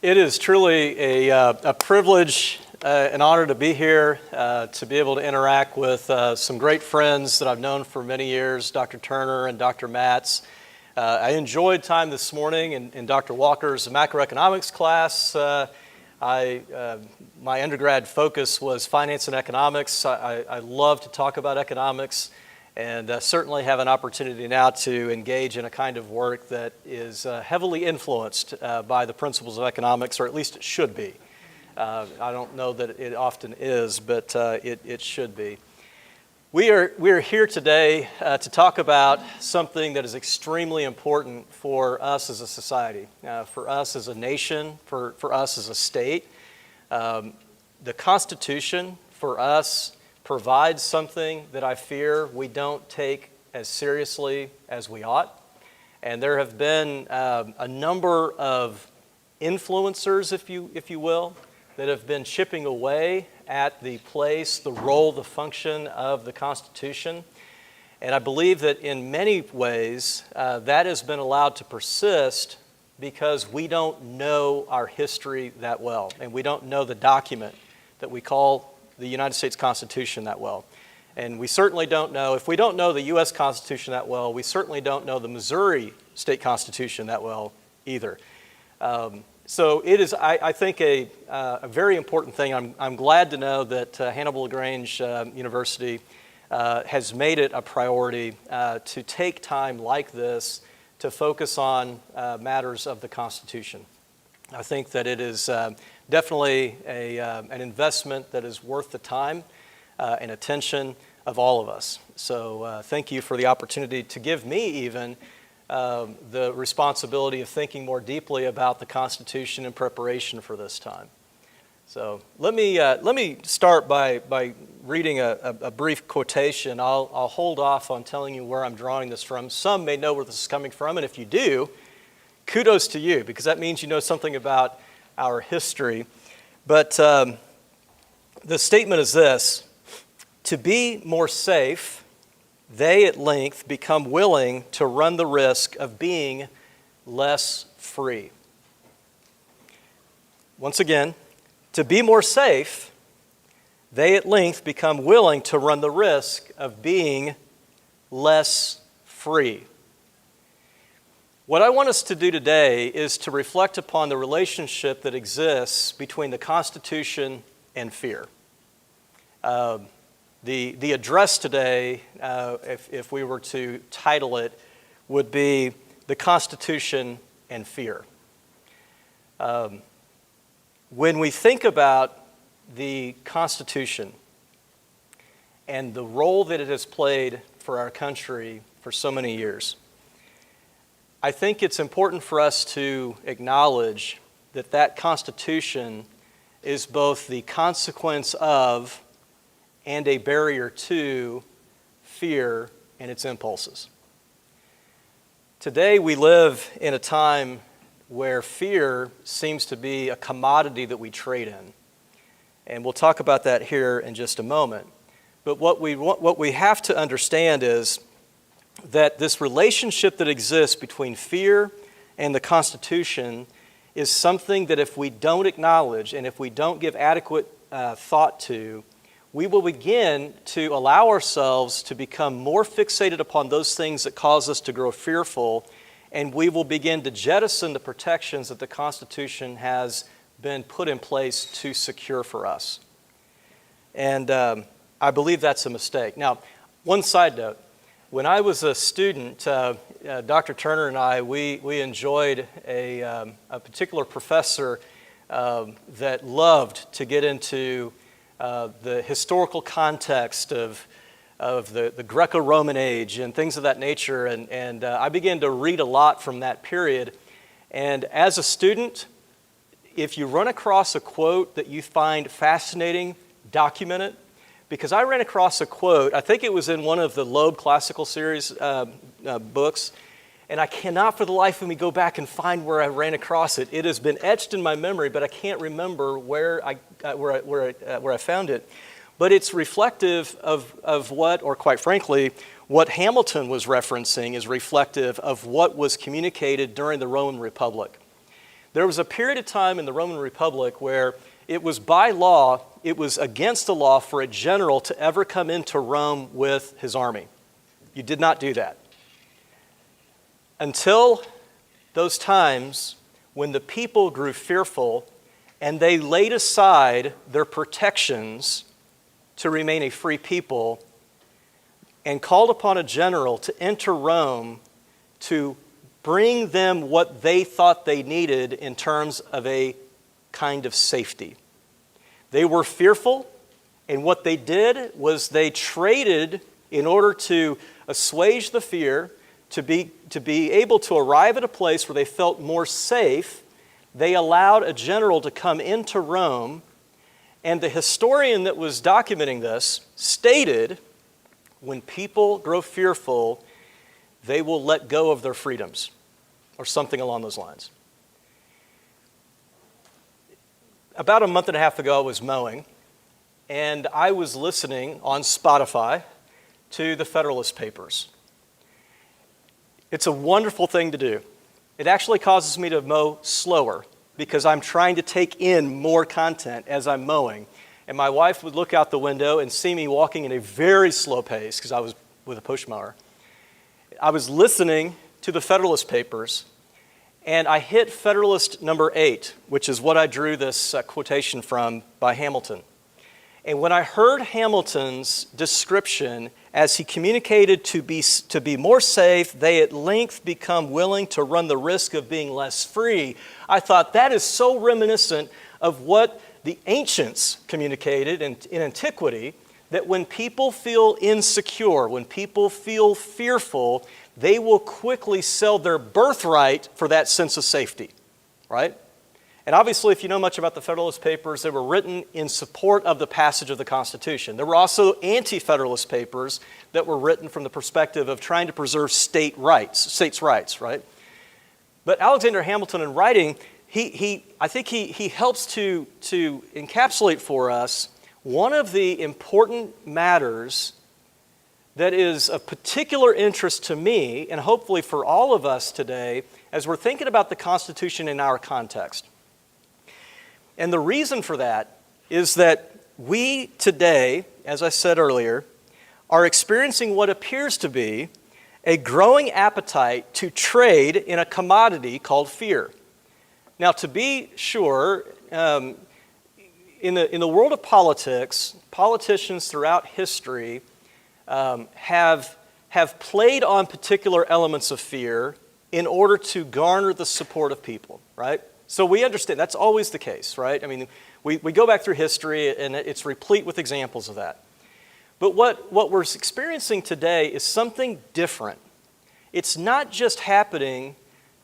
It is truly a privilege, an honor to be here, to be able to interact with some great friends that I've known for many years, Dr. Turner and Dr. Matz. I enjoyed time this morning in Dr. Walker's macroeconomics class. My undergrad focus was finance and economics. I love to talk about economics, and certainly have an opportunity now to engage in a kind of work that is heavily influenced by the principles of economics, or at least it should be. I don't know that it often is, but it should be. We are here today to talk about something that is extremely important for us as a society, for us as a nation, for us as a state. The Constitution, for us, provides something that I fear we don't take as seriously as we ought. And there have been a number of influencers, if you will, that have been chipping away at the place, the role, the function of the Constitution. And I believe that in many ways that has been allowed to persist because we don't know our history that well, and we don't know the document that we call the United States Constitution that well. And we certainly don't know, if we don't know the U.S. Constitution that well, we certainly don't know the Missouri State Constitution that well either. So it is, I think, a very important thing. I'm glad to know that Hannibal-LaGrange University has made it a priority to take time like this to focus on matters of the Constitution. I think that it is definitely an investment that is worth the time and attention of all of us. So thank you for the opportunity to give me even the responsibility of thinking more deeply about the Constitution in preparation for this time. So let me start by reading a brief quotation. I'll hold off on telling you where I'm drawing this from. Some may know where this is coming from, and if you do, kudos to you, because that means you know something about our history. But the statement is this: to be more safe, they at length become willing to run the risk of being less free. Once again, to be more safe, they at length become willing to run the risk of being less free. What I want us to do today is to reflect upon the relationship that exists between the Constitution and fear. The address today, if we were to title it, would be The Constitution and Fear. When we think about the Constitution and the role that it has played for our country for so many years, I think it's important for us to acknowledge that that Constitution is both the consequence of and a barrier to fear and its impulses. Today we live in a time where fear seems to be a commodity that we trade in. And we'll talk about that here in just a moment. But what we have to understand is that this relationship that exists between fear and the Constitution is something that if we don't acknowledge and if we don't give adequate thought to, we will begin to allow ourselves to become more fixated upon those things that cause us to grow fearful, and we will begin to jettison the protections that the Constitution has been put in place to secure for us. And I believe that's a mistake. Now, one side note. When I was a student, Dr. Turner and I, we enjoyed a particular professor that loved to get into the historical context of the Greco-Roman age and things of that nature, and I began to read a lot from that period. And as a student, if you run across a quote that you find fascinating, document it. Because I ran across a quote, I think it was in one of the Loeb Classical Series books, and I cannot for the life of me go back and find where I ran across it. It has been etched in my memory, but I can't remember where I found it. But it's reflective of what, or quite frankly, what Hamilton was referencing is reflective of what was communicated during the Roman Republic. There was a period of time in the Roman Republic where it was by law, it was against the law for a general to ever come into Rome with his army. You did not do that. Until those times when the people grew fearful and they laid aside their protections to remain a free people and called upon a general to enter Rome to bring them what they thought they needed in terms of a kind of safety. They were fearful, and what they did was they traded in order to assuage the fear, to be able to arrive at a place where they felt more safe. They allowed a general to come into Rome, and the historian that was documenting this stated, when people grow fearful, they will let go of their freedoms, or something along those lines. About a month and a half ago, I was mowing, and I was listening on Spotify to the Federalist Papers. It's a wonderful thing to do. It actually causes me to mow slower because I'm trying to take in more content as I'm mowing. And my wife would look out the window and see me walking in a very slow pace because I was with a push mower. I was listening to the Federalist Papers, and I hit Federalist number 8, which is what I drew this quotation from by Hamilton. And when I heard Hamilton's description as he communicated to be more safe, they at length become willing to run the risk of being less free, I thought that is so reminiscent of what the ancients communicated in antiquity, that when people feel insecure, when people feel fearful, they will quickly sell their birthright for that sense of safety, right? And obviously, if you know much about the Federalist Papers, they were written in support of the passage of the Constitution. There were also anti-Federalist papers that were written from the perspective of trying to preserve states' rights, right? But Alexander Hamilton, in writing, I think he helps to encapsulate for us one of the important matters that is of particular interest to me, and hopefully for all of us today, as we're thinking about the Constitution in our context. And the reason for that is that we today, as I said earlier, are experiencing what appears to be a growing appetite to trade in a commodity called fear. Now, to be sure, in the world of politics, politicians throughout history have played on particular elements of fear in order to garner the support of people, right? So we understand that's always the case, right? I mean, we go back through history and it's replete with examples of that. But what we're experiencing today is something different. It's not just happening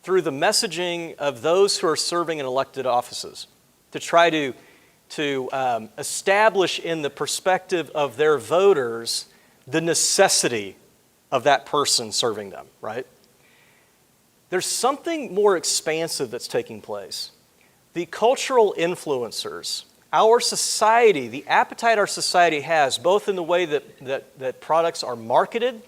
through the messaging of those who are serving in elected offices to try to establish in the perspective of their voters the necessity of that person serving them, right? There's something more expansive that's taking place. The cultural influencers, our society, the appetite our society has, both in the way that products are marketed,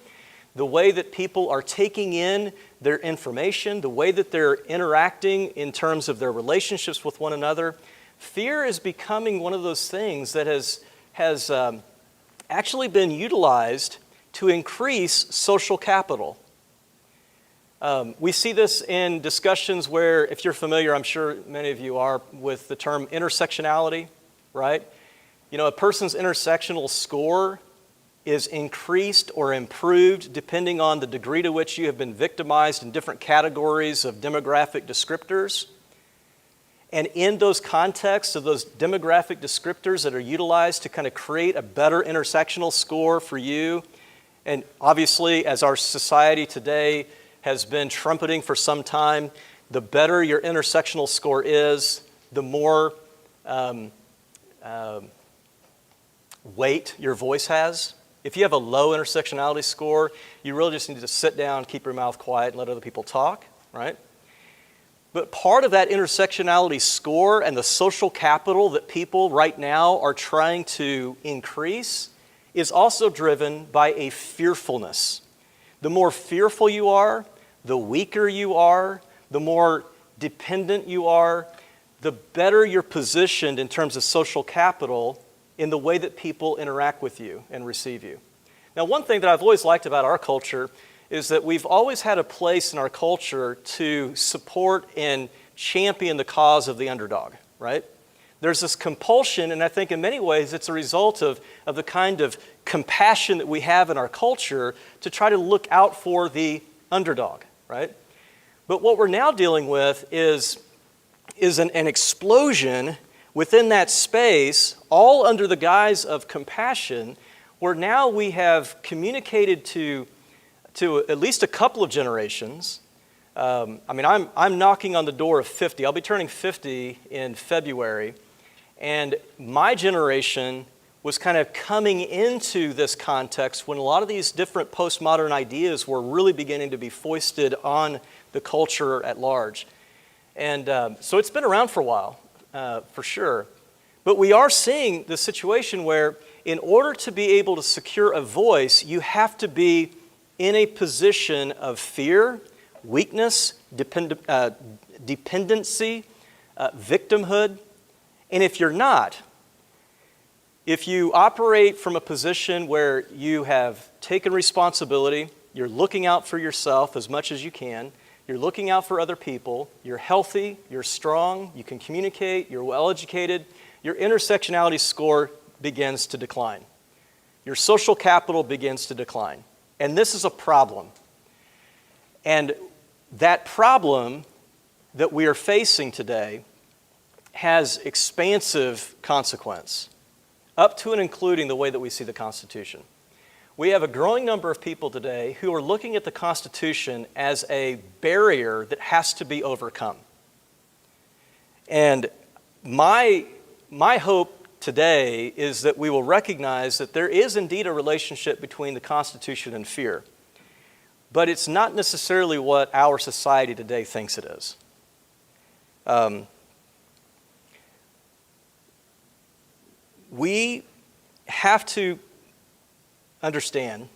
the way that people are taking in their information, the way that they're interacting in terms of their relationships with one another. Fear is becoming one of those things that has actually been utilized to increase social capital. We see this in discussions where, if you're familiar, I'm sure many of you are, with the term intersectionality, right? You know, a person's intersectional score is increased or improved depending on the degree to which you have been victimized in different categories of demographic descriptors. And in those contexts of those demographic descriptors that are utilized to kind of create a better intersectional score for you, and obviously as our society today has been trumpeting for some time, the better your intersectional score is, the more weight your voice has. If you have a low intersectionality score, you really just need to sit down, keep your mouth quiet, and let other people talk, right? But part of that intersectionality score and the social capital that people right now are trying to increase is also driven by a fearfulness. The more fearful you are, the weaker you are, the more dependent you are, the better you're positioned in terms of social capital in the way that people interact with you and receive you. Now, one thing that I've always liked about our culture is that we've always had a place in our culture to support and champion the cause of the underdog, right? There's this compulsion, and I think in many ways it's a result of the kind of compassion that we have in our culture to try to look out for the underdog, right? But what we're now dealing with is an explosion within that space, all under the guise of compassion, where now we have communicated to at least a couple of generations. I'm knocking on the door of 50. I'll be turning 50 in February. And my generation was kind of coming into this context when a lot of these different postmodern ideas were really beginning to be foisted on the culture at large. And so it's been around for a while, for sure. But we are seeing the situation where in order to be able to secure a voice, you have to be in a position of fear, weakness, dependency, victimhood. And if you're not, if you operate from a position where you have taken responsibility, you're looking out for yourself as much as you can, you're looking out for other people, you're healthy, you're strong, you can communicate, you're well-educated, your intersectionality score begins to decline. Your social capital begins to decline. And this is a problem. And that problem that we are facing today has expansive consequence, up to and including the way that we see the Constitution. We have a growing number of people today who are looking at the Constitution as a barrier that has to be overcome. And my hope today is that we will recognize that there is indeed a relationship between the Constitution and fear. But it's not necessarily what our society today thinks it is. We have to understand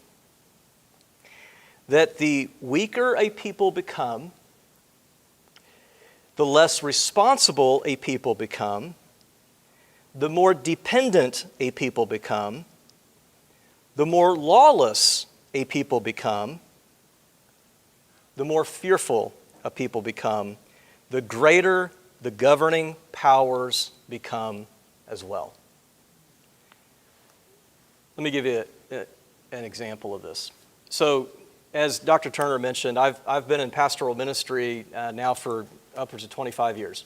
that the weaker a people become, the less responsible a people become, the more dependent a people become, the more lawless a people become, the more fearful a people become, the greater the governing powers become as well. Let me give you an example of this. So, as Dr. Turner mentioned, I've been in pastoral ministry now for upwards of 25 years.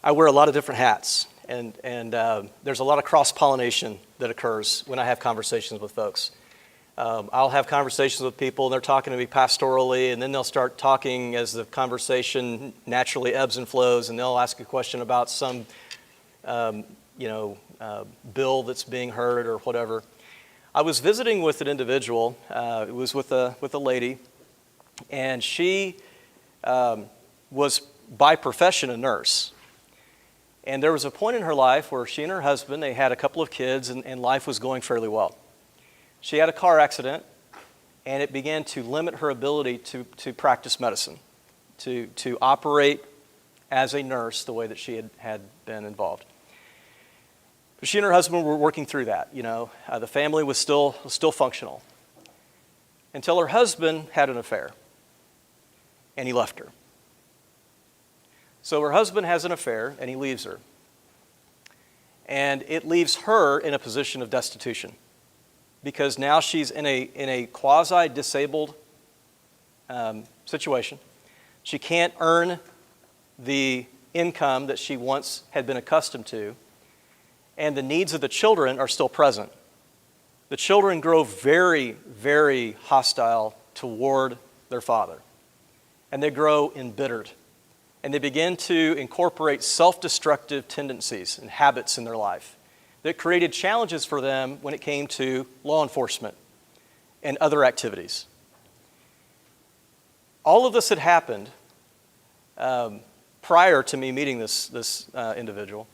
I wear a lot of different hats, and there's a lot of cross-pollination that occurs when I have conversations with folks. I'll have conversations with people, and they're talking to me pastorally, and then they'll start talking as the conversation naturally ebbs and flows, and they'll ask a question about some bill that's being heard or whatever. I was visiting with an individual. It was with a lady, and she was by profession a nurse. And there was a point in her life where she and her husband, they had a couple of kids, and life was going fairly well. She had a car accident, and it began to limit her ability to practice medicine, to operate as a nurse the way that she had been involved. But she and her husband were working through that. The family was still functional, until her husband had an affair, and he left her. So her husband has an affair, and he leaves her. And it leaves her in a position of destitution, because now she's in a quasi-disabled situation. She can't earn the income that she once had been accustomed to, and the needs of the children are still present. The children grow very, very hostile toward their father, and they grow embittered. And they begin to incorporate self-destructive tendencies and habits in their life that created challenges for them when it came to law enforcement and other activities. All of this had happened prior to me meeting this individual.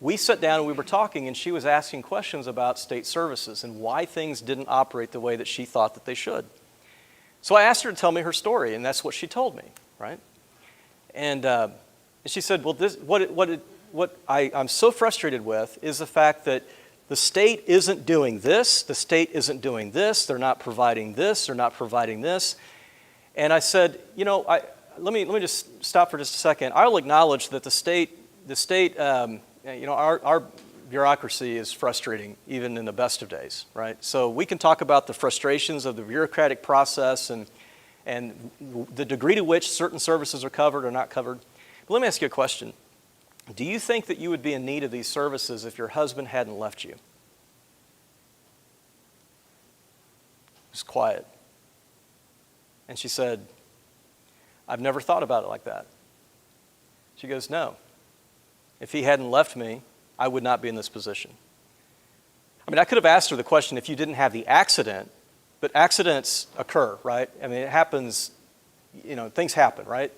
We sat down and we were talking, and she was asking questions about state services and why things didn't operate the way that she thought that they should. So I asked her to tell me her story, and that's what she told me, right? And she said, well, what I'm so frustrated with is the fact that the state isn't doing this, the state isn't doing this, they're not providing this, they're not providing this. And I said, let me just stop for just a second. I'll acknowledge that the state, our bureaucracy is frustrating even in the best of days, right? So we can talk about the frustrations of the bureaucratic process and the degree to which certain services are covered or not covered. But let me ask you a question. Do you think that you would be in need of these services if your husband hadn't left you? It was quiet. And she said, I've never thought about it like that. She goes, no. If he hadn't left me, I would not be in this position. I mean, I could have asked her the question if you didn't have the accident, but accidents occur, right? I mean, it happens, things happen, right?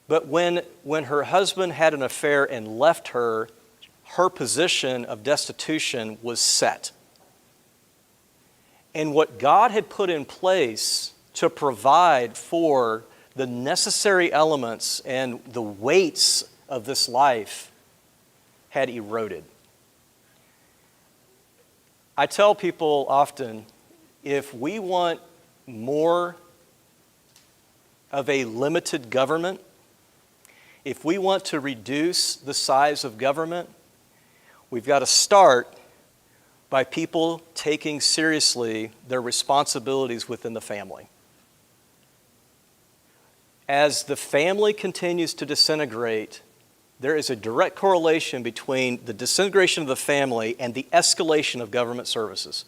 But when her husband had an affair and left her, her position of destitution was set. And what God had put in place to provide for the necessary elements and the weights of this life had eroded. I tell people often, if we want more of a limited government, if we want to reduce the size of government, we've got to start by people taking seriously their responsibilities within the family. As the family continues to disintegrate, there is a direct correlation between the disintegration of the family and the escalation of government services.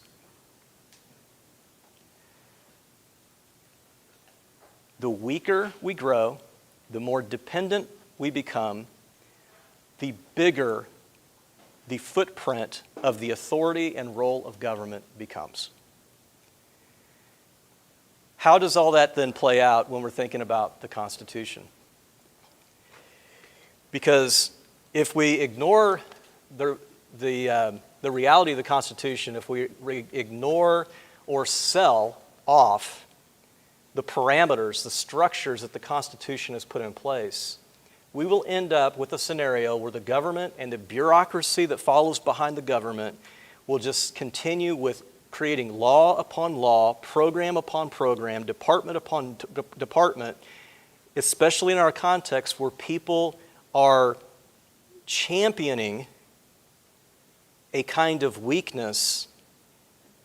The weaker we grow, the more dependent we become, the bigger the footprint of the authority and role of government becomes. How does all that then play out when we're thinking about the Constitution? Because if we ignore the reality of the Constitution, if we ignore or sell off the parameters, the structures that the Constitution has put in place, we will end up with a scenario where the government and the bureaucracy that follows behind the government will just continue with creating law upon law, program upon program, department upon department, especially in our context where people are championing a kind of weakness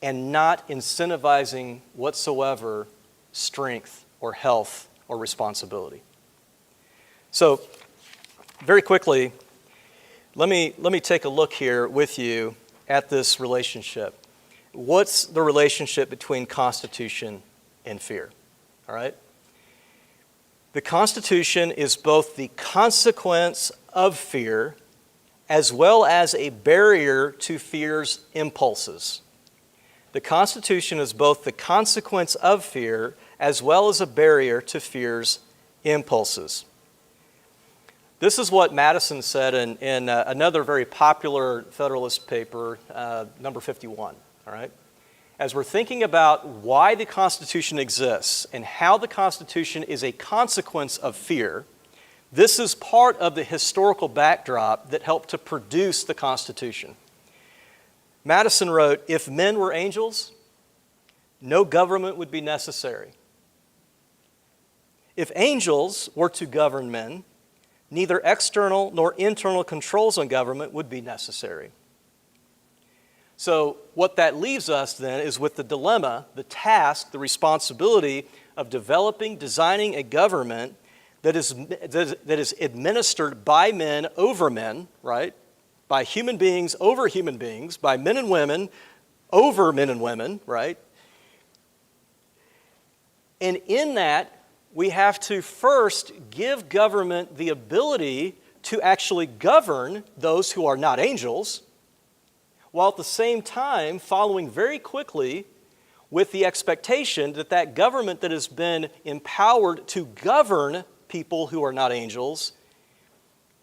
and not incentivizing whatsoever strength or health or responsibility. So, very quickly, let me take a look here with you at this relationship. What's the relationship between Constitution and fear? All right? The Constitution is both the consequence of fear as well as a barrier to fear's impulses. The Constitution is both the consequence of fear as well as a barrier to fear's impulses. This is what Madison said in another very popular Federalist paper, number 51, all right? As we're thinking about why the Constitution exists and how the Constitution is a consequence of fear, this is part of the historical backdrop that helped to produce the Constitution. Madison wrote, "If men were angels, no government would be necessary. If angels were to govern men, neither external nor internal controls on government would be necessary." So what that leaves us then is with the dilemma, the task, the responsibility of designing a government that is administered by men over men, right? By human beings over human beings, by men and women over men and women, right? And in that, we have to first give government the ability to actually govern those who are not angels, while at the same time following very quickly with the expectation that that government that has been empowered to govern people who are not angels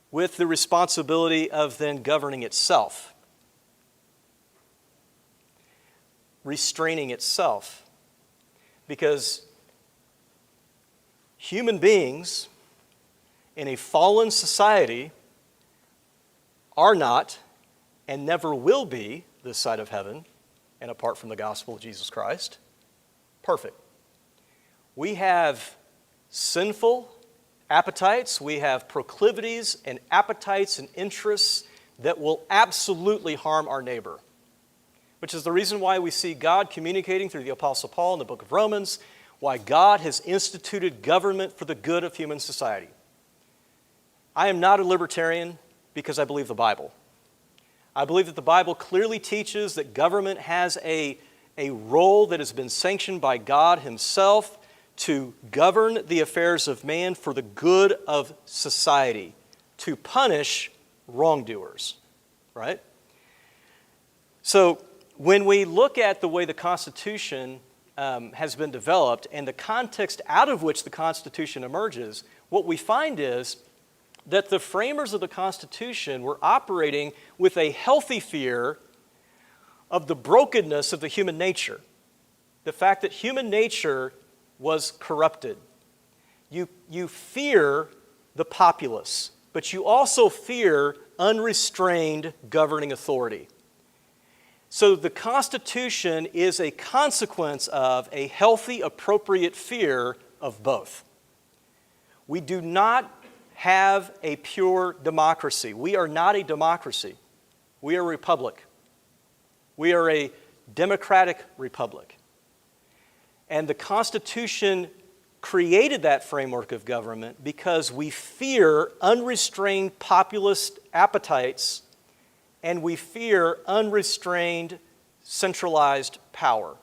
with the responsibility of then governing itself, restraining itself. Because human beings in a fallen society are not and never will be this side of heaven, and apart from the gospel of Jesus Christ, perfect. We have sinful appetites, we have proclivities and appetites and interests that will absolutely harm our neighbor, which is the reason why we see God communicating through the Apostle Paul in the book of Romans, why God has instituted government for the good of human society. I am not a libertarian because I believe the Bible. I believe that the Bible clearly teaches that government has a role that has been sanctioned by God Himself to govern the affairs of man for the good of society, to punish wrongdoers, right? So when we look at the way the Constitution has been developed and the context out of which the Constitution emerges, what we find is that the framers of the Constitution were operating with a healthy fear of the brokenness of the human nature, the fact that human nature was corrupted. You fear the populace, but you also fear unrestrained governing authority. So the Constitution is a consequence of a healthy, appropriate fear of both. We do not have a pure democracy. We are not a democracy. We are a republic. We are a democratic republic. And the Constitution created that framework of government because we fear unrestrained populist appetites and we fear unrestrained centralized power.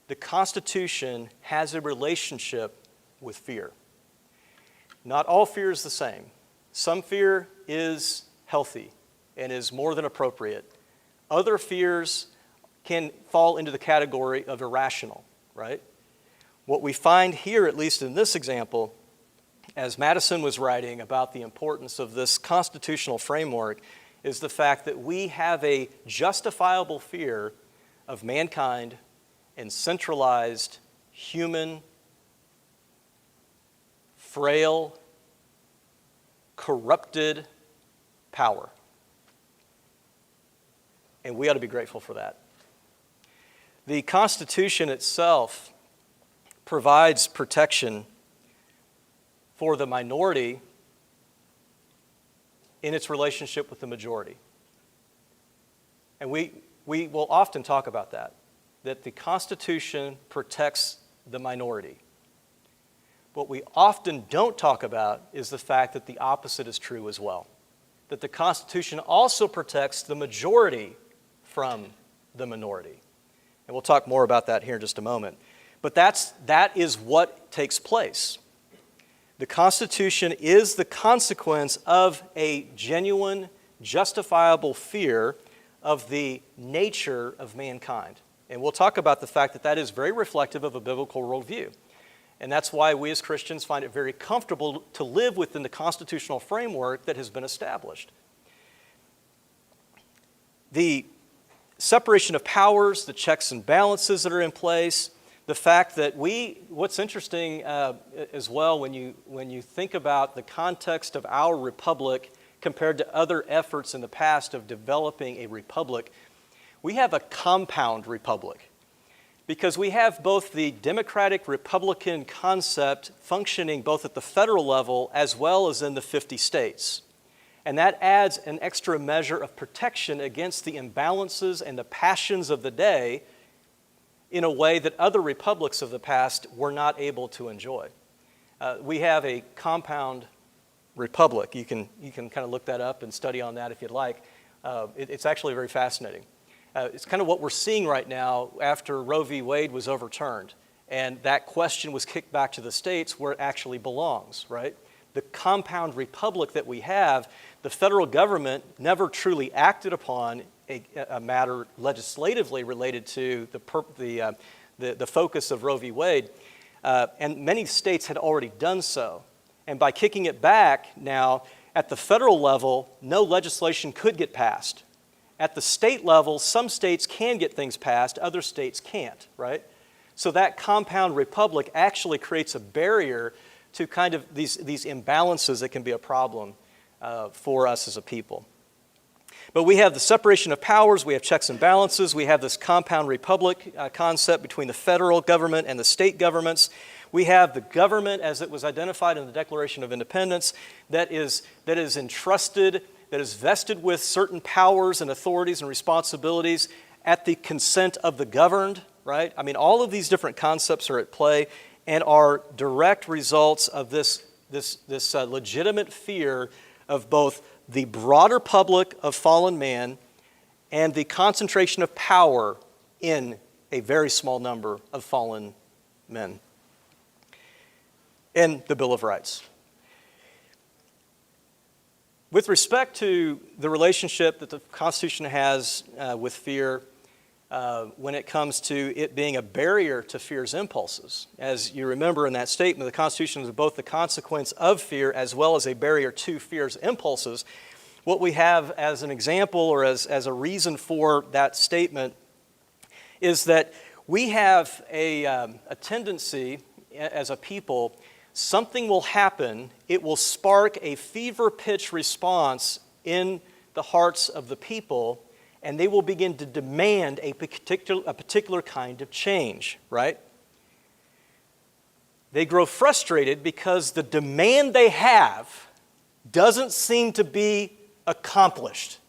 The Constitution has a relationship with fear. Not all fear is the same. Some fear is healthy and is more than appropriate. Other fears can fall into the category of irrational, right? What we find here, at least in this example, as Madison was writing about the importance of this constitutional framework, is the fact that we have a justifiable fear of mankind and centralized, human, frail, corrupted power. And we ought to be grateful for that. The Constitution itself provides protection for the minority in its relationship with the majority. And we will often talk about that the Constitution protects the minority. What we often don't talk about is the fact that the opposite is true as well. That the Constitution also protects the majority from the minority. And we'll talk more about that here in just a moment. But that is what takes place. The Constitution is the consequence of a genuine, justifiable fear of the nature of mankind. And we'll talk about the fact that that is very reflective of a biblical worldview. And that's why we as Christians find it very comfortable to live within the constitutional framework that has been established. The separation of powers, the checks and balances that are in place, the fact that what's interesting as well when you think about the context of our republic compared to other efforts in the past of developing a republic, we have a compound republic because we have both the democratic republican concept functioning both at the federal level as well as in the 50 states. And that adds an extra measure of protection against the imbalances and the passions of the day in a way that other republics of the past were not able to enjoy. We have a compound republic. You can kind of look that up and study on that if you'd like. It's actually very fascinating. It's kind of what we're seeing right now after Roe v. Wade was overturned. And that question was kicked back to the states where it actually belongs, right? The compound republic that we have, the federal government never truly acted upon a matter legislatively related to the focus of Roe v. Wade, and many states had already done so. And by kicking it back now, at the federal level, no legislation could get passed. At the state level, some states can get things passed, other states can't, right? So that compound republic actually creates a barrier to kind of these imbalances that can be a problem for us as a people. But we have the separation of powers, we have checks and balances, we have this compound republic concept between the federal government and the state governments. We have the government as it was identified in the Declaration of Independence that is entrusted, that is vested with certain powers and authorities and responsibilities at the consent of the governed, right? I mean, all of these different concepts are at play and are direct results of this legitimate fear of both the broader public of fallen man and the concentration of power in a very small number of fallen men. And the Bill of Rights. With respect to the relationship that the Constitution has with fear, when it comes to it being a barrier to fear's impulses. As you remember in that statement, the Constitution is both the consequence of fear as well as a barrier to fear's impulses. What we have as an example or as a reason for that statement is that we have a tendency as a people, something will happen, it will spark a fever-pitch response in the hearts of the people, and they will begin to demand a particular kind of change, right? They grow frustrated because the demand they have doesn't seem to be accomplished.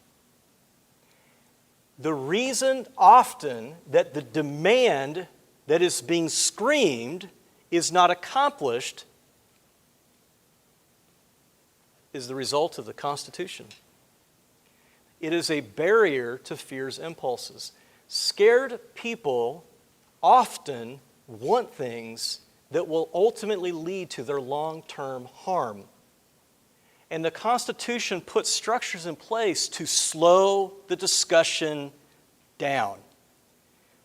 The reason often that the demand that is being screamed is not accomplished is the result of the Constitution. It is a barrier to fear's impulses. Scared people often want things that will ultimately lead to their long-term harm. And the Constitution puts structures in place to slow the discussion down,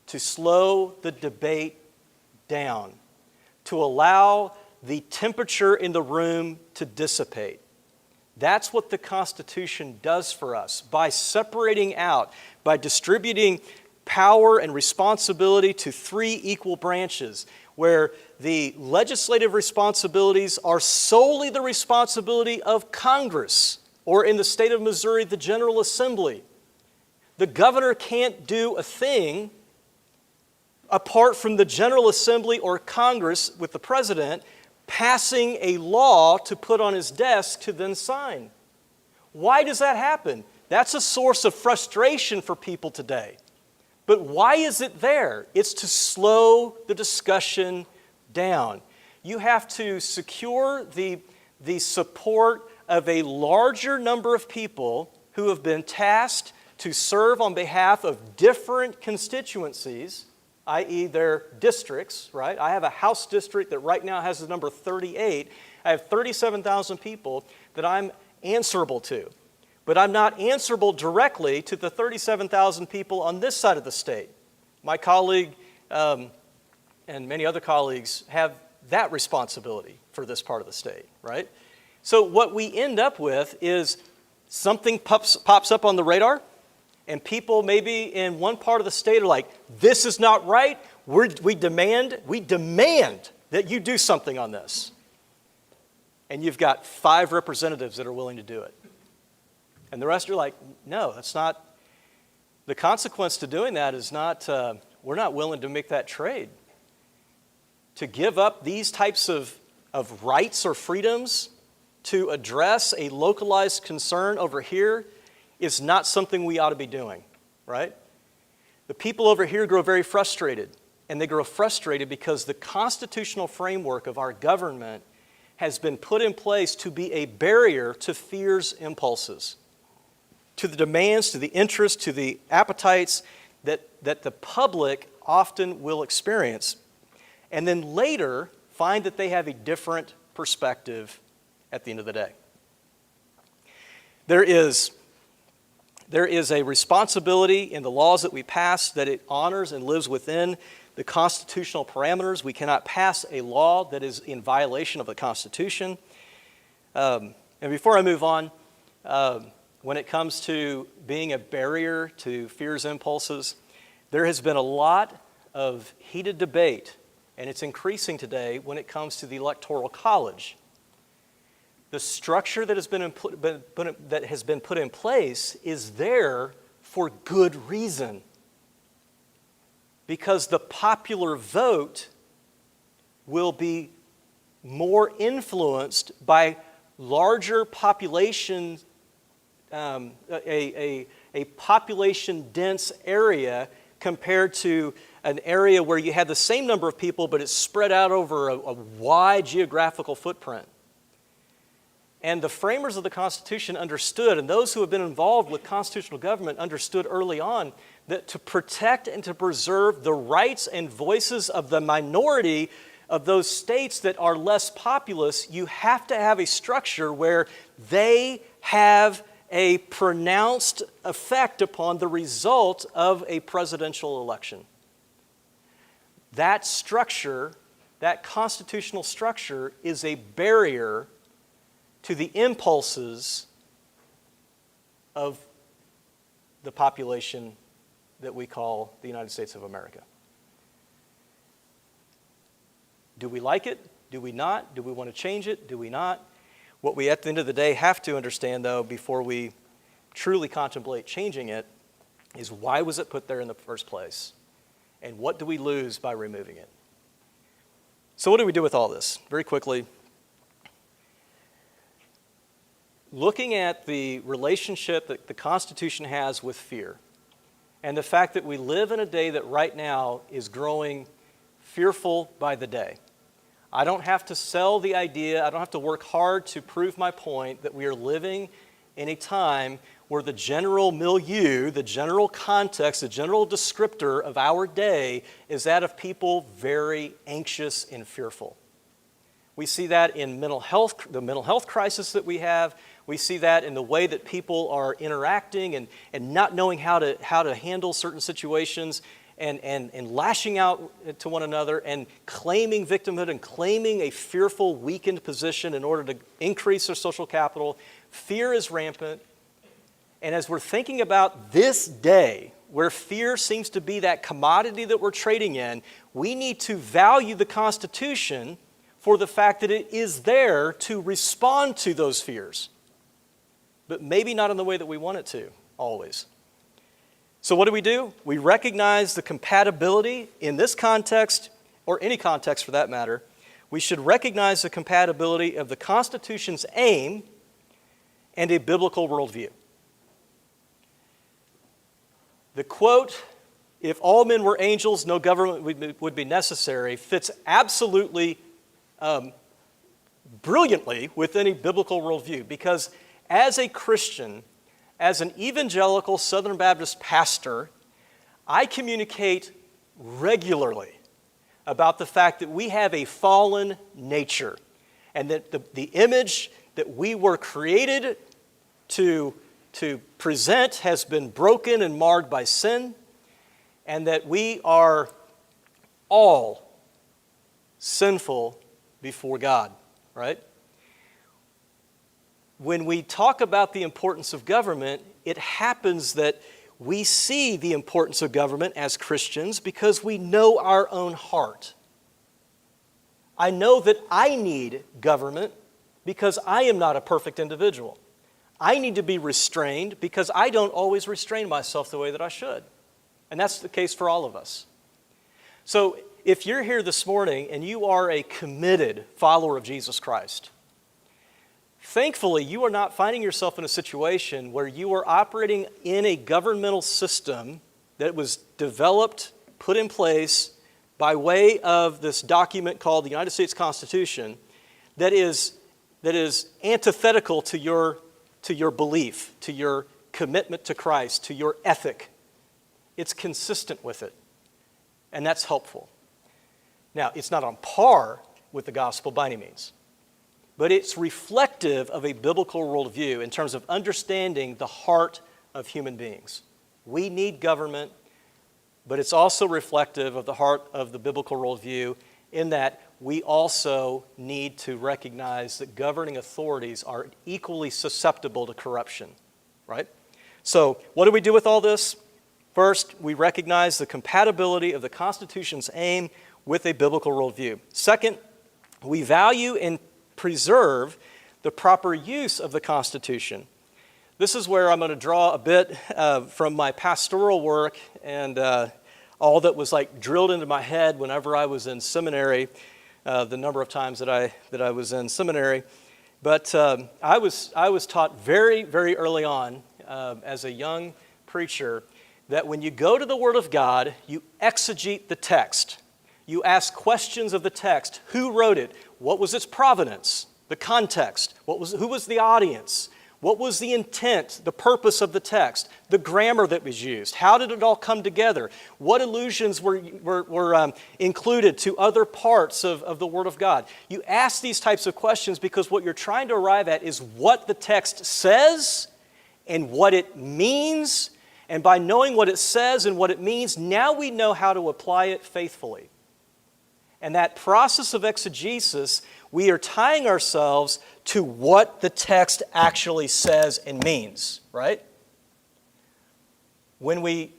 to slow the debate down, to allow the temperature in the room to dissipate. That's what the Constitution does for us. By separating out, by distributing power and responsibility to three equal branches, where the legislative responsibilities are solely the responsibility of Congress, or in the state of Missouri, the General Assembly. The governor can't do a thing apart from the General Assembly or Congress with the president passing a law to put on his desk to then sign. Why does that happen? That's a source of frustration for people today. But why is it there? It's to slow the discussion down. You have to secure the support of a larger number of people who have been tasked to serve on behalf of different constituencies, i.e. their districts, right? I have a House district that right now has the number 38. I have 37,000 people that I'm answerable to. But I'm not answerable directly to the 37,000 people on this side of the state. My colleague and many other colleagues have that responsibility for this part of the state, right? So what we end up with is something pops up on the radar, and people maybe in one part of the state are like, this is not right, we demand that you do something on this. And you've got 5 representatives that are willing to do it. And the rest are like, no, that's not, the consequence to doing that is not, we're not willing to make that trade. To give up these types of rights or freedoms to address a localized concern over here is not something we ought to be doing, right? The people over here grow very frustrated, and they grow frustrated because the constitutional framework of our government has been put in place to be a barrier to fear's impulses, to the demands, to the interests, to the appetites that the public often will experience, and then later find that they have a different perspective at the end of the day. There is a responsibility in the laws that we pass that it honors and lives within the constitutional parameters. We cannot pass a law that is in violation of the Constitution. And before I move on, when it comes to being a barrier to fear's impulses, there has been a lot of heated debate and it's increasing today when it comes to the Electoral College. The structure that has been put in place is there for good reason, because the popular vote will be more influenced by larger population, a population-dense area compared to an area where you had the same number of people, but it's spread out over a wide geographical footprint. And the framers of the Constitution understood, and those who have been involved with constitutional government understood early on, that to protect and to preserve the rights and voices of the minority of those states that are less populous, you have to have a structure where they have a pronounced effect upon the result of a presidential election. That structure, that constitutional structure, is a barrier to the impulses of the population that we call the United States of America. Do we like it? Do we not? Do we want to change it? Do we not? What we, at the end of the day, have to understand, though, before we truly contemplate changing it, is why was it put there in the first place? And what do we lose by removing it? So what do we do with all this? Very quickly, looking at the relationship that the Constitution has with fear, and the fact that we live in a day that right now is growing fearful by the day. I don't have to sell the idea, I don't have to work hard to prove my point that we are living in a time where the general milieu, the general context, the general descriptor of our day is that of people very anxious and fearful. We see that in mental health, the mental health crisis that we have. We see that in the way that people are interacting and not knowing how to handle certain situations and lashing out to one another and claiming victimhood and claiming a fearful, weakened position in order to increase their social capital. Fear is rampant. And as we're thinking about this day, where fear seems to be that commodity that we're trading in, we need to value the Constitution for the fact that it is there to respond to those fears, but maybe not in the way that we want it to, always. So what do? We recognize the compatibility in this context, or any context for that matter. We should recognize the compatibility of the Constitution's aim and a biblical worldview. The quote, "If all men were angels, no government would be necessary," fits absolutely brilliantly within a biblical worldview, because as a Christian, as an evangelical Southern Baptist pastor, I communicate regularly about the fact that we have a fallen nature and that the image that we were created to present has been broken and marred by sin, and that we are all sinful before God, right? When we talk about the importance of government, it happens that we see the importance of government as Christians because we know our own heart. I know that I need government because I am not a perfect individual. I need to be restrained because I don't always restrain myself the way that I should. And that's the case for all of us. So if you're here this morning and you are a committed follower of Jesus Christ, thankfully you are not finding yourself in a situation where you are operating in a governmental system that was developed, put in place by way of this document called the United States Constitution that is antithetical to your belief, to your commitment to Christ, to your ethic. It's consistent with it, and that's helpful. Now, it's not on par with the gospel by any means, but it's reflective of a biblical worldview in terms of understanding the heart of human beings. We need government, but it's also reflective of the heart of the biblical worldview in that we also need to recognize that governing authorities are equally susceptible to corruption, right? So what do we do with all this? First, we recognize the compatibility of the Constitution's aim with a biblical worldview. Second, we value and preserve the proper use of the Constitution. This is where I'm going to draw a bit from my pastoral work and all that was like drilled into my head whenever I was in seminary, the number of times that I was in seminary. But I was taught very, very early on as a young preacher that when you go to the Word of God, you exegete the text. You ask questions of the text. Who wrote it? What was its provenance? The context. Who was the audience? What was the intent, the purpose of the text? The grammar that was used? How did it all come together? What allusions were included to other parts of the Word of God? You ask these types of questions because what you're trying to arrive at is what the text says and what it means. And by knowing what it says and what it means, now we know how to apply it faithfully. And that process of exegesis, we are tying ourselves to what the text actually says and means, right? When we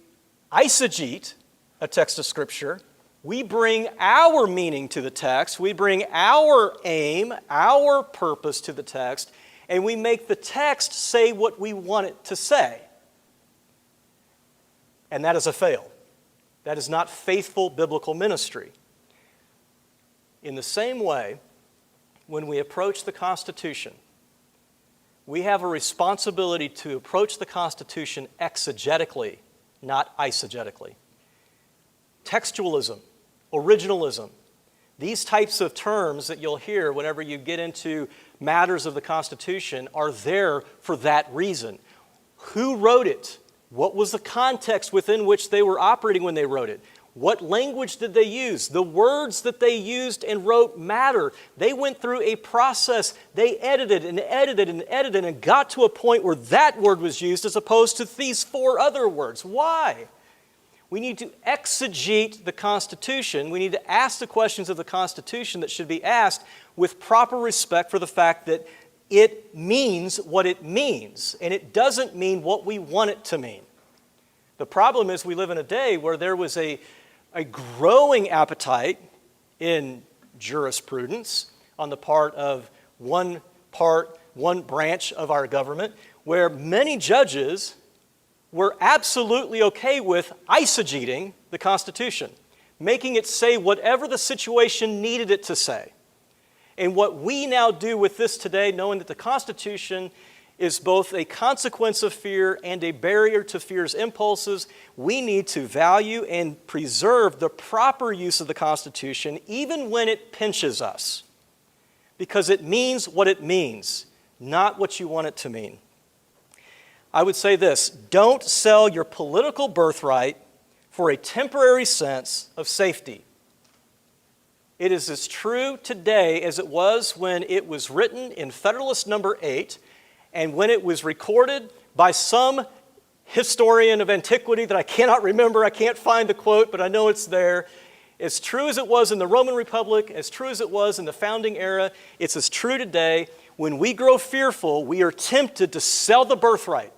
eisegete a text of Scripture, we bring our meaning to the text, we bring our aim, our purpose to the text, and we make the text say what we want it to say. And that is a fail. That is not faithful biblical ministry. In the same way, when we approach the Constitution, we have a responsibility to approach the Constitution exegetically, not eisegetically. Textualism, originalism, these types of terms that you'll hear whenever you get into matters of the Constitution are there for that reason. Who wrote it? What was the context within which they were operating when they wrote it? What language did they use? The words that they used and wrote matter. They went through a process. They edited and edited and edited and got to a point where that word was used as opposed to these 4 other words. Why? We need to exegete the Constitution. We need to ask the questions of the Constitution that should be asked with proper respect for the fact that it means what it means, and it doesn't mean what we want it to mean. The problem is we live in a day where there was a growing appetite in jurisprudence on the part of one branch of our government, where many judges were absolutely okay with eisegeting the Constitution, making it say whatever the situation needed it to say. And what we now do with this today, knowing that the Constitution is both a consequence of fear and a barrier to fear's impulses, we need to value and preserve the proper use of the Constitution even when it pinches us, because it means what it means, not what you want it to mean. I would say this: don't sell your political birthright for a temporary sense of safety. It is as true today as it was when it was written in Federalist Number 8 and when it was recorded by some historian of antiquity that I cannot remember. I can't find the quote, but I know it's there. As true as it was in the Roman Republic, as true as it was in the founding era, it's as true today. When we grow fearful, we are tempted to sell the birthright,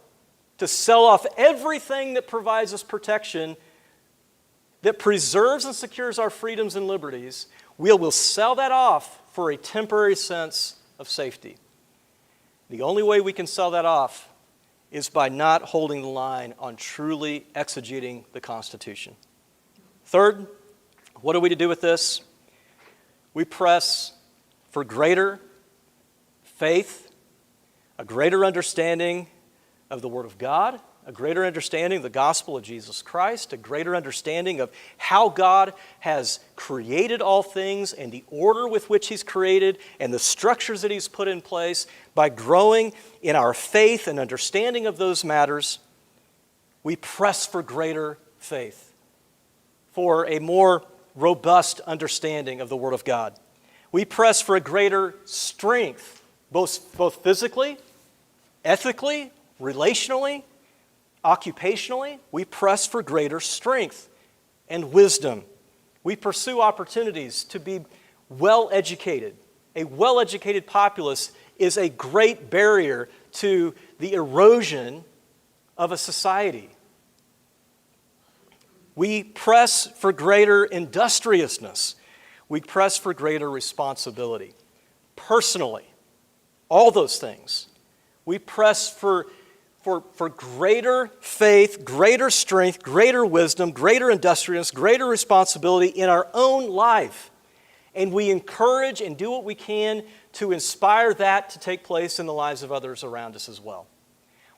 to sell off everything that provides us protection, that preserves and secures our freedoms and liberties. We will sell that off for a temporary sense of safety. The only way we can sell that off is by not holding the line on truly exegeting the Constitution. Third, what are we to do with this? We press for greater faith, a greater understanding of the Word of God, a greater understanding of the gospel of Jesus Christ, a greater understanding of how God has created all things and the order with which He's created and the structures that He's put in place. By growing in our faith and understanding of those matters, we press for greater faith, for a more robust understanding of the Word of God. We press for a greater strength, both physically, ethically, relationally, occupationally. We press for greater strength and wisdom. We pursue opportunities to be well-educated. A well-educated populace is a great barrier to the erosion of a society. We press for greater industriousness. We press for greater responsibility. Personally, all those things. We press for greater faith, greater strength, greater wisdom, greater industriousness, greater responsibility in our own life. And we encourage and do what we can to inspire that to take place in the lives of others around us as well.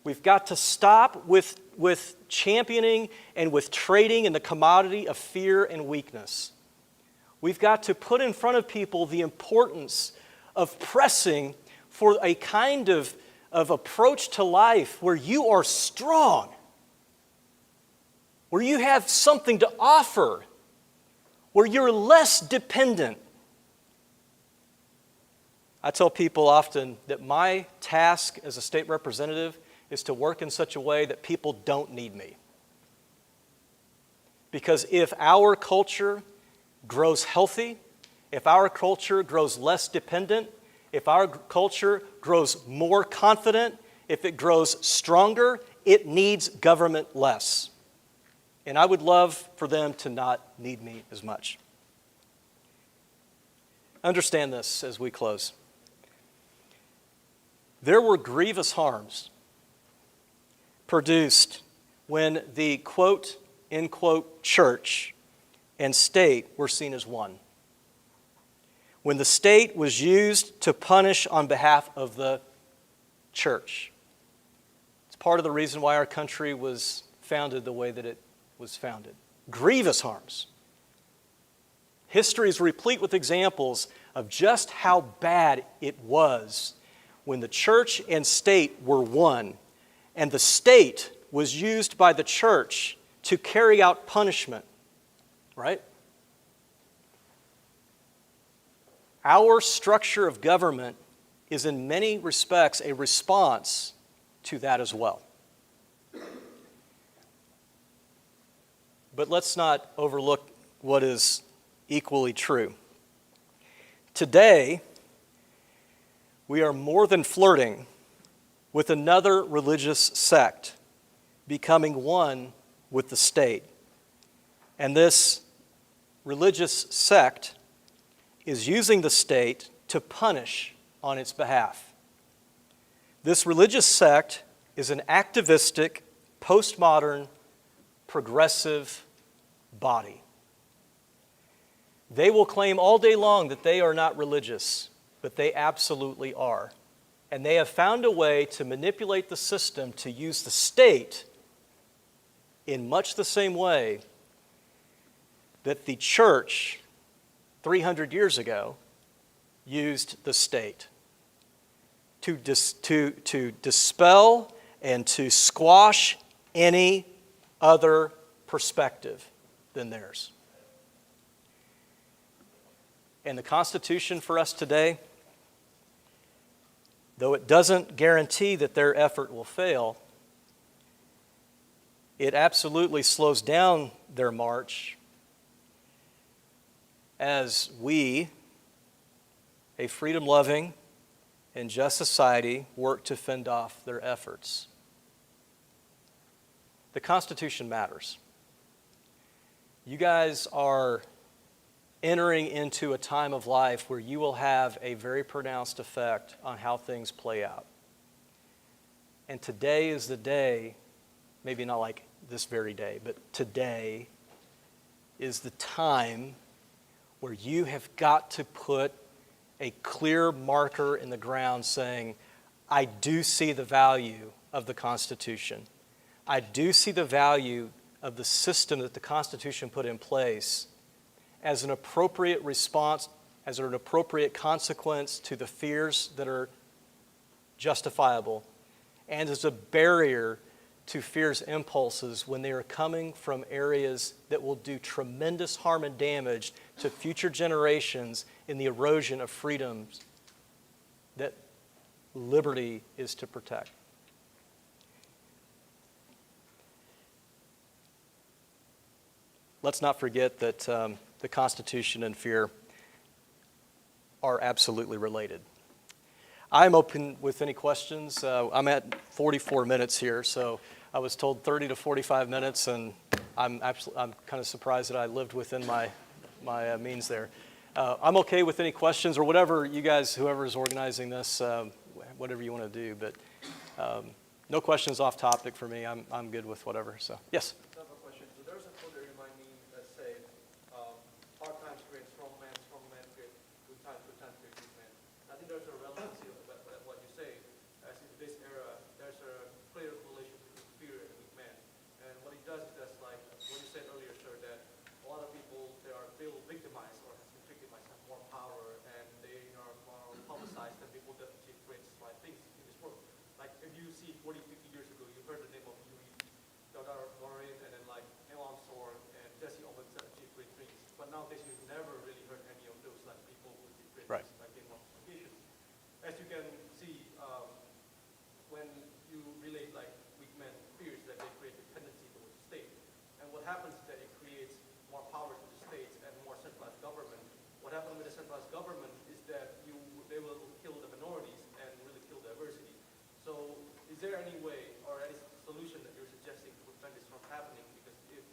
We've got to stop with championing and with trading in the commodity of fear and weakness. We've got to put in front of people the importance of pressing for a kind of approach to life where you are strong, where you have something to offer, where you're less dependent. I tell people often that my task as a state representative is to work in such a way that people don't need me. Because if our culture grows healthy, if our culture grows less dependent, if our culture grows more confident, if it grows stronger, it needs government less. And I would love for them to not need me as much. Understand this as we close. There were grievous harms produced when the quote, end quote, church and state were seen as one. When the state was used to punish on behalf of the church. It's part of the reason why our country was founded the way that it was founded. Grievous harms. History is replete with examples of just how bad it was when the church and state were one, and the state was used by the church to carry out punishment, right? Our structure of government is in many respects a response to that as well. But let's not overlook what is equally true. Today, we are more than flirting with another religious sect becoming one with the state. And this religious sect is using the state to punish on its behalf. This religious sect is an activistic, postmodern, progressive body. They will claim all day long that they are not religious, but they absolutely are. And they have found a way to manipulate the system to use the state in much the same way that the church 300 years ago used the state to dispel and to squash any other perspective than theirs. And the Constitution for us today, though it doesn't guarantee that their effort will fail, it absolutely slows down their march as we, a freedom-loving and just society, work to fend off their efforts. The Constitution matters. You guys are entering into a time of life where you will have a very pronounced effect on how things play out. And today is the day, maybe not like this very day, but today is the time where you have got to put a clear marker in the ground saying, I do see the value of the Constitution. I do see the value of the system that the Constitution put in place as an appropriate response, as an appropriate consequence to the fears that are justifiable, and as a barrier to fear's impulses when they are coming from areas that will do tremendous harm and damage to future generations in the erosion of freedoms that liberty is to protect. Let's not forget that the Constitution and fear are absolutely related. I'm open with any questions. I'm at 44 minutes here, so I was told 30 to 45 minutes, and I'm kind of surprised that I lived within my means there. I'm okay with any questions or whatever you guys, whoever is organizing this, whatever you want to do. But no questions off topic for me. I'm good with whatever. So yes. I have a question. So there's a quote that reminds me that say, hard times create strong men create good times create weak men. I think there's a relevancy of what you say, as in this era, there's a clear relation between fear and weak men. And what it does is that's like what you said earlier, sir, that a lot of people feel victimized or has been victimized, have more power, and they are more publicized than people that achieve great like things in this world. Like if you see 40, 50 years ago, you heard the name of Yuri, Gagarin, and then like Neil Armstrong and Jesse Owens that achieved great things. But nowadays, you've never really heard any of those like people who achieve great Right. things, like in multiplication. As you can see, when you relate like weak men fears that they create dependency towards the state, and what happens is that it creates more power to the states and more centralized government. What happens with the centralized government is that they will kill the minorities and really kill diversity. So is there any way or any solution that you're suggesting to prevent this from happening? Because if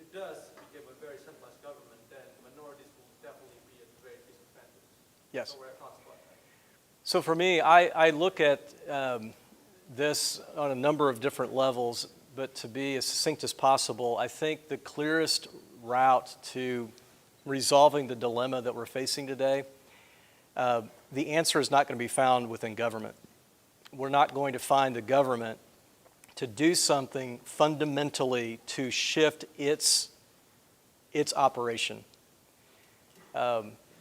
it does become a very centralized government, then minorities will definitely be at very disadvantage. Yes. So what are your thoughts about that? So for me, I look at this on a number of different levels, but to be as succinct as possible, I think the clearest route to resolving the dilemma that we're facing today, the answer is not going to be found within government. We're not going to find the government to do something fundamentally to shift its operation.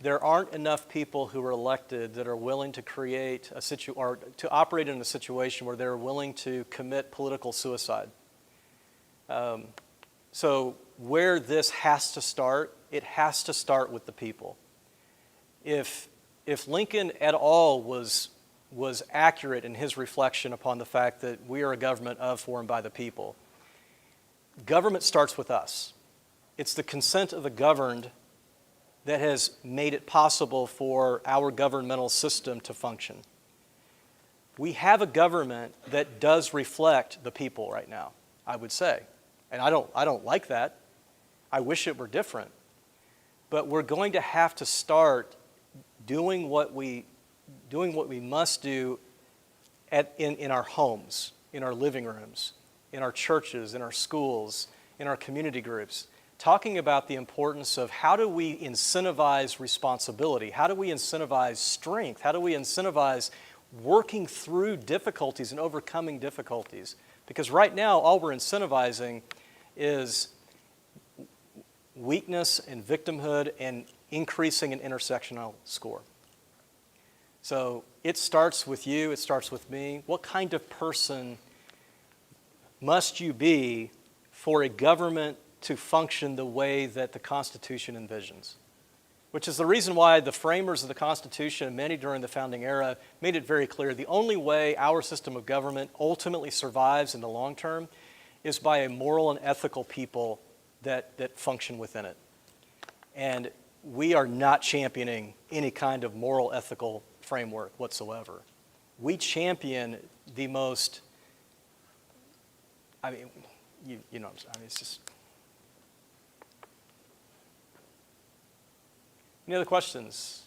There aren't enough people who are elected that are willing to create or to operate in a situation where they're willing to commit political suicide. So where this has to start, it has to start with the people. If Lincoln at all was accurate in his reflection upon the fact that we are a government of, for, and by the people, government starts with us. It's the consent of the governed that has made it possible for our governmental system to function. We have a government that does reflect the people right now, I would say. And I don't like that. I wish it were different. But we're going to have to start doing what we must do in our homes, in our living rooms, in our churches, in our schools, in our community groups, talking about the importance of how do we incentivize responsibility? How do we incentivize strength? How do we incentivize working through difficulties and overcoming difficulties? Because right now, all we're incentivizing is weakness and victimhood and increasing an intersectional score. So it starts with you, it starts with me. What kind of person must you be for a government to function the way that the Constitution envisions? Which is the reason why the framers of the Constitution, and many during the founding era, made it very clear the only way our system of government ultimately survives in the long term is by a moral and ethical people that function within it. And we are not championing any kind of moral, ethical framework whatsoever. We champion the most, you know what I'm saying, it's just. Any other questions?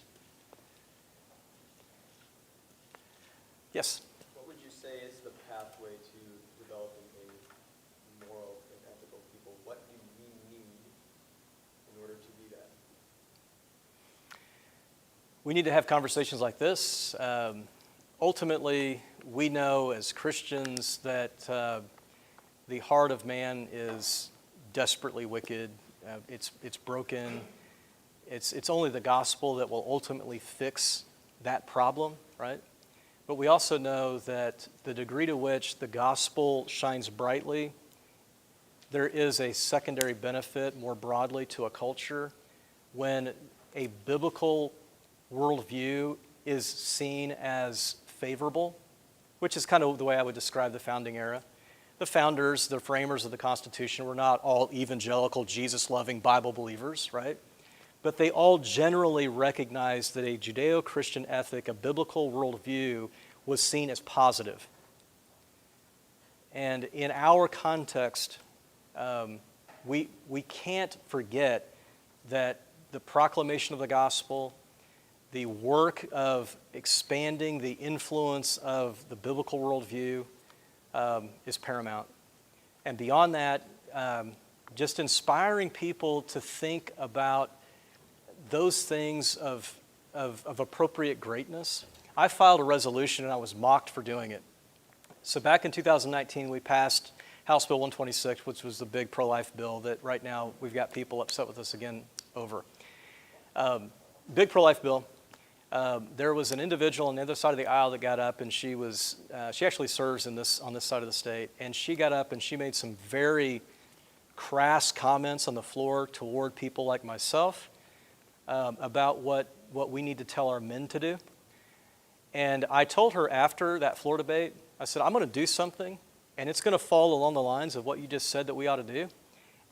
Yes? What would you say is the pathway to developing a moral and ethical people? What do we need in order to do that? We need to have conversations like this. Ultimately, we know as Christians that the heart of man is desperately wicked. It's broken. It's only the gospel that will ultimately fix that problem, right? But we also know that the degree to which the gospel shines brightly, there is a secondary benefit more broadly to a culture when a biblical worldview is seen as favorable, which is kind of the way I would describe the founding era. The founders, the framers of the Constitution, were not all evangelical, Jesus-loving Bible believers, right? But they all generally recognized that a Judeo-Christian ethic, a biblical worldview, was seen as positive. And in our context, we can't forget that the proclamation of the gospel, the work of expanding the influence of the biblical worldview is paramount. And beyond that, just inspiring people to think about those things of appropriate greatness. I filed a resolution and I was mocked for doing it. So back in 2019, we passed House Bill 126, which was the big pro-life bill that right now we've got people upset with us again over. Big pro-life bill. There was an individual on the other side of the aisle that got up, and she actually serves on this side of the state, and she got up and she made some very crass comments on the floor toward people like myself about what we need to tell our men to do. And I told her after that floor debate, I said, I'm going to do something, and it's going to fall along the lines of what you just said that we ought to do,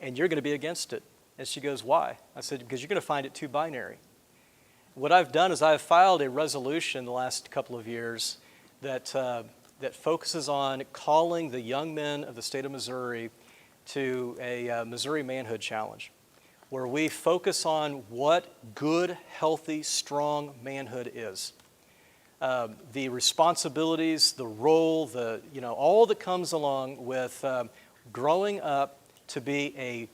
and you're going to be against it. And she goes, why? I said, because you're going to find it too binary. What I've done is I've filed a resolution the last couple of years that focuses on calling the young men of the state of Missouri to a Missouri Manhood Challenge, where we focus on what good, healthy, strong manhood is. The responsibilities, the role, all that comes along with growing up to be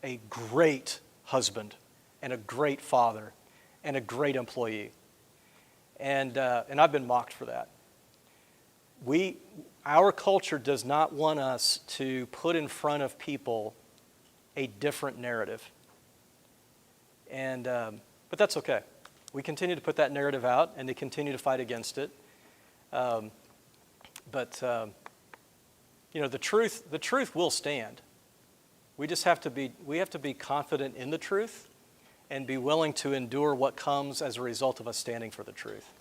a great husband and a great father and a great employee. And I've been mocked for that. Our culture does not want us to put in front of people a different narrative. But that's okay. We continue to put that narrative out, and they continue to fight against it. The truth will stand. We just have to be confident in the truth and be willing to endure what comes as a result of us standing for the truth.